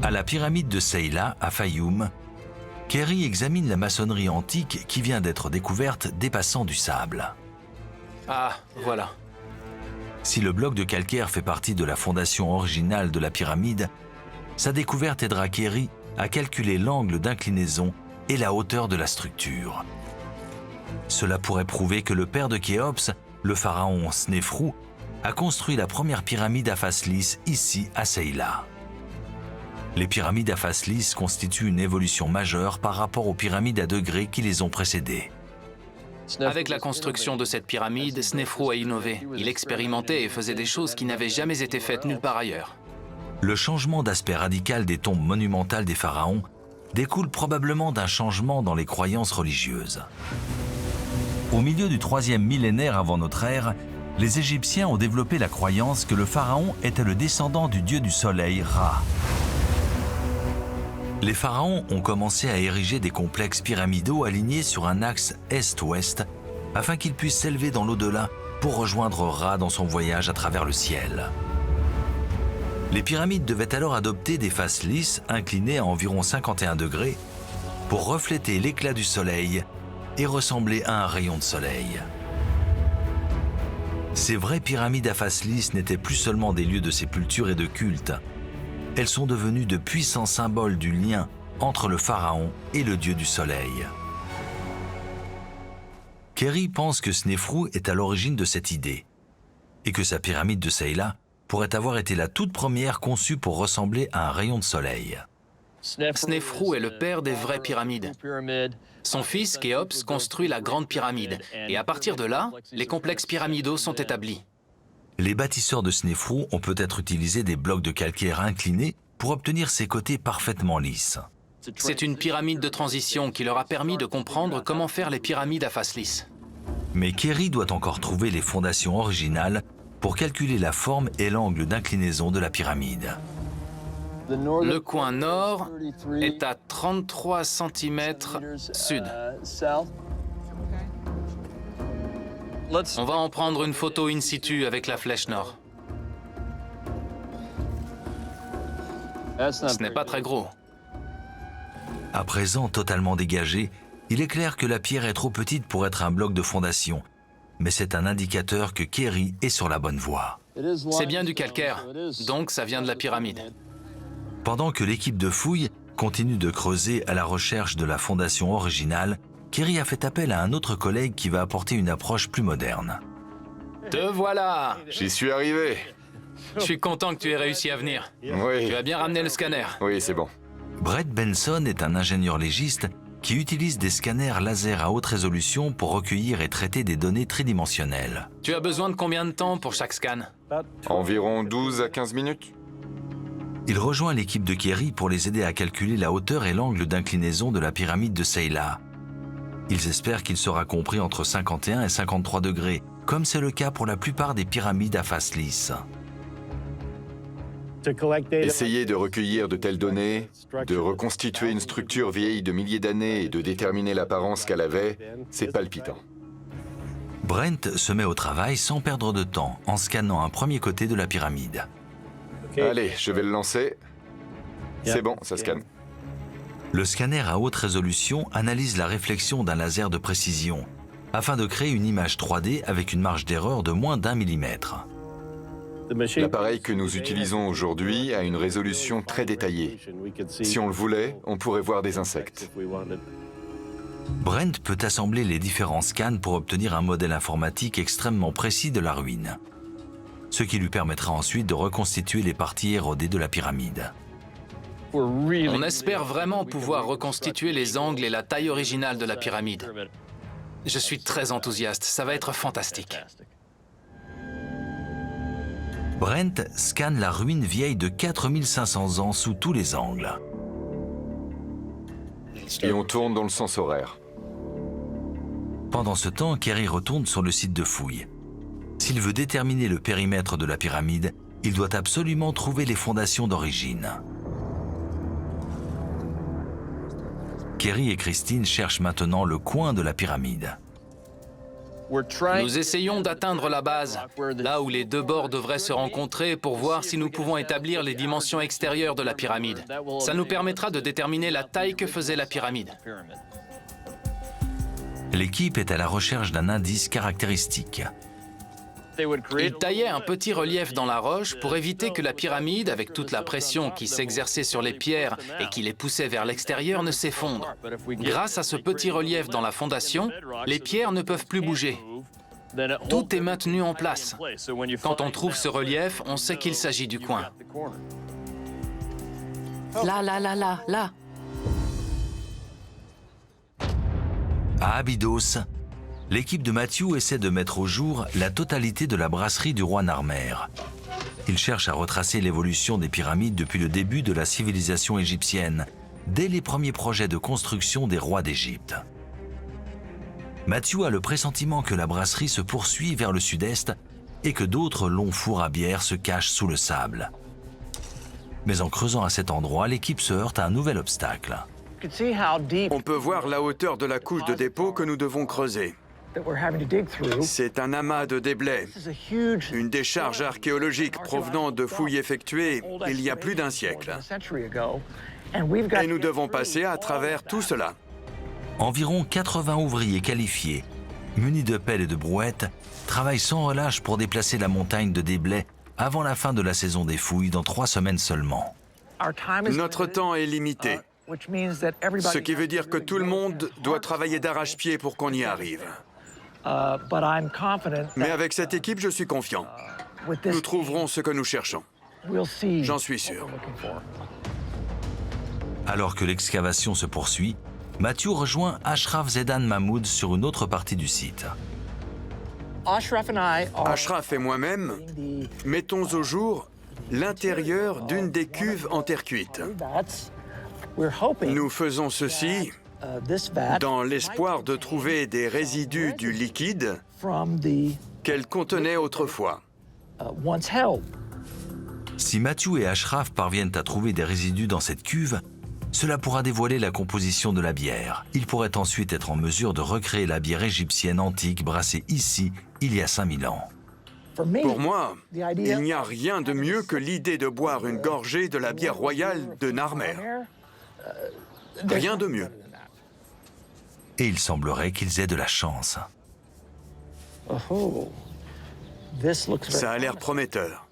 À la pyramide de Seyla, à Fayoum, Kerry examine la maçonnerie antique qui vient d'être découverte dépassant du sable. Ah, voilà. Si le bloc de calcaire fait partie de la fondation originale de la pyramide, sa découverte aidera Kerry à calculer l'angle d'inclinaison et la hauteur de la structure. Cela pourrait prouver que le père de Khéops, le pharaon Snéfrou, a construit la première pyramide à face lisse ici à Seyla. Les pyramides à face lisse constituent une évolution majeure par rapport aux pyramides à degrés qui les ont précédées. Avec la construction de cette pyramide, Snéfrou a innové. Il expérimentait et faisait des choses qui n'avaient jamais été faites nulle part ailleurs. Le changement d'aspect radical des tombes monumentales des pharaons découle probablement d'un changement dans les croyances religieuses. Au milieu du 3e millénaire avant notre ère, les Égyptiens ont développé la croyance que le pharaon était le descendant du dieu du soleil, Ra. Les pharaons ont commencé à ériger des complexes pyramidaux alignés sur un axe est-ouest afin qu'ils puissent s'élever dans l'au-delà pour rejoindre Ra dans son voyage à travers le ciel. Les pyramides devaient alors adopter des faces lisses inclinées à environ 51 degrés pour refléter l'éclat du soleil et ressembler à un rayon de soleil. Ces vraies pyramides à face lisse n'étaient plus seulement des lieux de sépulture et de culte. Elles sont devenues de puissants symboles du lien entre le pharaon et le dieu du soleil. Kerry pense que Snéfrou est à l'origine de cette idée et que sa pyramide de Seyla pourrait avoir été la toute première conçue pour ressembler à un rayon de soleil. Snéfrou est le père des vraies pyramides. Son fils, Khéops, construit la grande pyramide. Et à partir de là, les complexes pyramidaux sont établis. Les bâtisseurs de Snéfrou ont peut-être utilisé des blocs de calcaire inclinés pour obtenir ces côtés parfaitement lisses. C'est une pyramide de transition qui leur a permis de comprendre comment faire les pyramides à face lisse. Mais Kerry doit encore trouver les fondations originales pour calculer la forme et l'angle d'inclinaison de la pyramide. Le coin nord est à 33 cm sud. On va en prendre une photo in situ avec la flèche nord. Ce n'est pas très gros. À présent totalement dégagé, il est clair que la pierre est trop petite pour être un bloc de fondation. Mais c'est un indicateur que Kerry est sur la bonne voie. C'est bien du calcaire, donc ça vient de la pyramide. Pendant que l'équipe de fouilles continue de creuser à la recherche de la fondation originale, Kerry a fait appel à un autre collègue qui va apporter une approche plus moderne. Te voilà! J'y suis arrivé. Je suis content que tu aies réussi à venir. Oui. Tu as bien ramené le scanner. Oui, c'est bon. Brett Benson est un ingénieur légiste qui utilise des scanners laser à haute résolution pour recueillir et traiter des données tridimensionnelles. Tu as besoin de combien de temps pour chaque scan? Environ 12 à 15 minutes. Il rejoint l'équipe de Kerry pour les aider à calculer la hauteur et l'angle d'inclinaison de la pyramide de Seyla. Ils espèrent qu'il sera compris entre 51 et 53 degrés, comme c'est le cas pour la plupart des pyramides à face lisse. Essayer de recueillir de telles données, de reconstituer une structure vieille de milliers d'années et de déterminer l'apparence qu'elle avait, c'est palpitant. Brent se met au travail sans perdre de temps en scannant un premier côté de la pyramide. Allez, je vais le lancer. C'est bon, ça scanne. Le scanner à haute résolution analyse la réflexion d'un laser de précision afin de créer une image 3D avec une marge d'erreur de moins d'1 millimètre. L'appareil que nous utilisons aujourd'hui a une résolution très détaillée. Si on le voulait, on pourrait voir des insectes. Brent peut assembler les différents scans pour obtenir un modèle informatique extrêmement précis de la ruine, ce qui lui permettra ensuite de reconstituer les parties érodées de la pyramide. On espère vraiment pouvoir reconstituer les angles et la taille originale de la pyramide. Je suis très enthousiaste, ça va être fantastique. Brent scanne la ruine vieille de 4500 ans sous tous les angles. Et on tourne dans le sens horaire. Pendant ce temps, Kerry retourne sur le site de fouille. S'il veut déterminer le périmètre de la pyramide, il doit absolument trouver les fondations d'origine. Kerry et Christine cherchent maintenant le coin de la pyramide. Nous essayons d'atteindre la base, là où les deux bords devraient se rencontrer pour voir si nous pouvons établir les dimensions extérieures de la pyramide. Ça nous permettra de déterminer la taille que faisait la pyramide. L'équipe est à la recherche d'un indice caractéristique. Ils taillaient un petit relief dans la roche pour éviter que la pyramide, avec toute la pression qui s'exerçait sur les pierres et qui les poussait vers l'extérieur, ne s'effondre. Grâce à ce petit relief dans la fondation, les pierres ne peuvent plus bouger. Tout est maintenu en place. Quand on trouve ce relief, on sait qu'il s'agit du coin. Là. À Abydos, l'équipe de Matthew essaie de mettre au jour la totalité de la brasserie du roi Narmer. Il cherche à retracer l'évolution des pyramides depuis le début de la civilisation égyptienne, dès les premiers projets de construction des rois d'Égypte. Matthew a le pressentiment que la brasserie se poursuit vers le sud-est et que d'autres longs fours à bière se cachent sous le sable. Mais en creusant à cet endroit, l'équipe se heurte à un nouvel obstacle. On peut voir la hauteur de la couche de dépôt que nous devons creuser. C'est un amas de déblais, une décharge archéologique provenant de fouilles effectuées il y a plus d'un siècle. Et nous devons passer à travers tout cela. Environ 80 ouvriers qualifiés, munis de pelles et de brouettes, travaillent sans relâche pour déplacer la montagne de déblais avant la fin de la saison des fouilles dans 3 semaines seulement. Notre temps est limité, ce qui veut dire que tout le monde doit travailler d'arrache-pied pour qu'on y arrive. Mais avec cette équipe, je suis confiant. Nous trouverons ce que nous cherchons. J'en suis sûr. Alors que l'excavation se poursuit, Matthew rejoint Ashraf Zedan Mahmoud sur une autre partie du site. Ashraf et moi-même mettons au jour l'intérieur d'une des cuves en terre cuite. Nous faisons ceci dans l'espoir de trouver des résidus du liquide qu'elle contenait autrefois. Si Matthew et Ashraf parviennent à trouver des résidus dans cette cuve, cela pourra dévoiler la composition de la bière. Ils pourraient ensuite être en mesure de recréer la bière égyptienne antique brassée ici il y a 5000 ans. Pour moi, il n'y a rien de mieux que l'idée de boire une gorgée de la bière royale de Narmer. Rien de mieux. Et il semblerait qu'ils aient de la chance. Ça a l'air prometteur.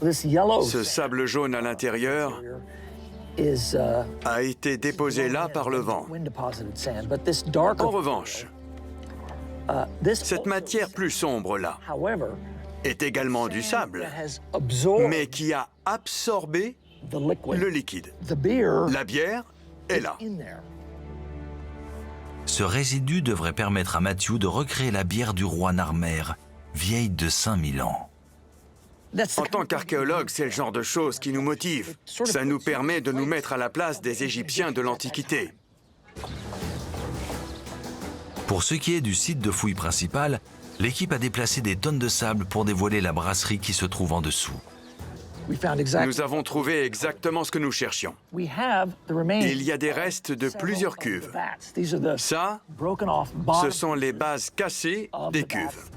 Ce sable jaune à l'intérieur a été déposé là par le vent. En revanche, cette matière plus sombre là est également du sable, mais qui a absorbé le liquide. La bière est là. Ce résidu devrait permettre à Matthew de recréer la bière du roi Narmer, vieille de 5000 ans. En tant qu'archéologue, c'est le genre de choses qui nous motive. Ça nous permet de nous mettre à la place des Égyptiens de l'Antiquité. Pour ce qui est du site de fouille principal, l'équipe a déplacé des tonnes de sable pour dévoiler la brasserie qui se trouve en dessous. Nous avons trouvé exactement ce que nous cherchions. Il y a des restes de plusieurs cuves. Ça, ce sont les bases cassées des cuves.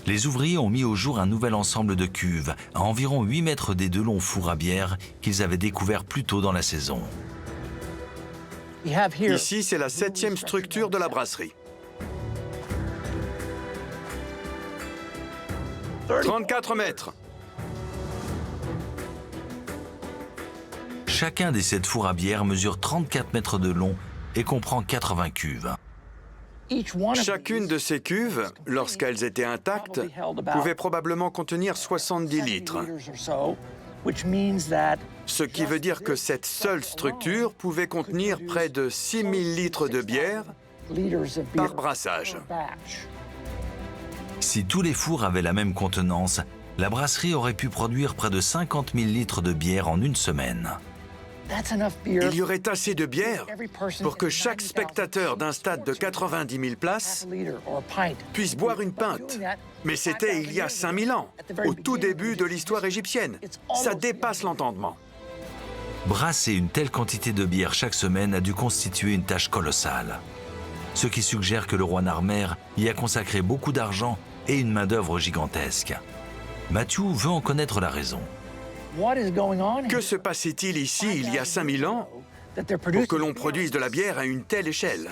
Les ouvriers ont mis au jour un nouvel ensemble de cuves, à environ 8 mètres des 2 longs fours à bière qu'ils avaient découverts plus tôt dans la saison. Ici, c'est la 7e structure de la brasserie. 34 mètres. Chacun des 7 fours à bière mesure 34 mètres de long et comprend 80 cuves. Chacune de ces cuves, lorsqu'elles étaient intactes, pouvait probablement contenir 70 litres. Ce qui veut dire que cette seule structure pouvait contenir près de 6000 litres de bière par brassage. Si tous les fours avaient la même contenance, la brasserie aurait pu produire près de 50 000 litres de bière en une semaine. Il y aurait assez de bière pour que chaque spectateur d'un stade de 90 000 places puisse boire une pinte. Mais c'était il y a 5000 ans, au tout début de l'histoire égyptienne. Ça dépasse l'entendement. Brasser une telle quantité de bière chaque semaine a dû constituer une tâche colossale. ce qui suggère que le roi Narmer y a consacré beaucoup d'argent et une main-d'œuvre gigantesque. Matthew veut en connaître la raison. Que se passait-il ici il y a 5000 ans pour que l'on produise de la bière à une telle échelle?